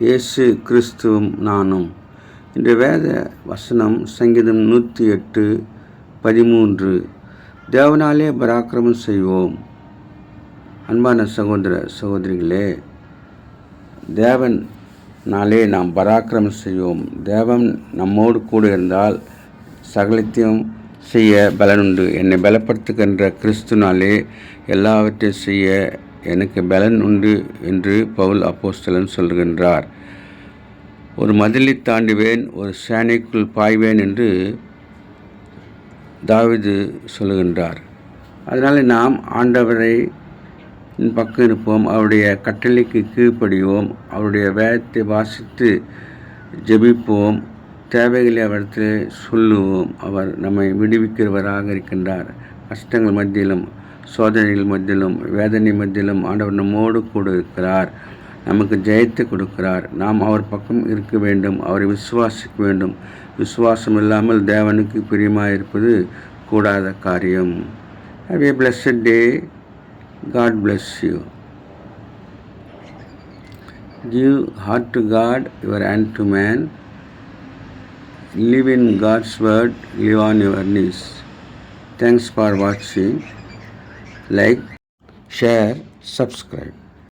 இயேசு கிறிஸ்துவும் நானும். இன்று வேத வசனம் சங்கீதம் 108:13. தேவனாலே பராக்கிரமம் செய்வோம். அன்பான சகோதர சகோதரிகளே, தேவனாலே நாம் பராக்கிரமம் செய்வோம். தேவன் நம்மோடு கூட இருந்தால் சகலத்தையும் செய்ய பலனுண்டு. என்னை பலப்படுத்துகின்ற கிறிஸ்துனாலே எல்லாவற்றையும் செய்ய எனக்கு பலன் உண்டு என்று பவுல் அப்போஸ்தலன் சொல்கின்றார். ஒரு மதிலை தாண்டுவேன், ஒரு சேனைக்குள் பாய்வேன் என்று தாவீது சொல்லுகின்றார். அதனால் நாம் ஆண்டவரை பக்கம் இருப்போம், அவருடைய கட்டளைக்கு கீழ்ப்படிவோம், அவருடைய வேதத்தை வாசித்து ஜெபிப்போம், தேவைகளை அவரிடத்தில் சொல்லுவோம். அவர் நம்மை விடுவிக்கிறவராக இருக்கின்றார். கஷ்டங்கள் மத்தியிலும், சோதனைகள் மத்தியிலும், வேதனை மத்தியிலும் ஆண்டவர் நம்மோடு கூட இருக்கிறார். நமக்கு ஜெயத்தை கொடுக்கிறார். நாம் அவர் பக்கம் இருக்க வேண்டும், அவரை விசுவாசிக்க வேண்டும். விசுவாசம் இல்லாமல் தேவனுக்கு பிரியமாக இருப்பது கூடாத காரியம். Have a blessed day. God bless you. Give heart to God, your hand to man. Live in God's word, live on your knees. Thanks for watching. Like, share, subscribe.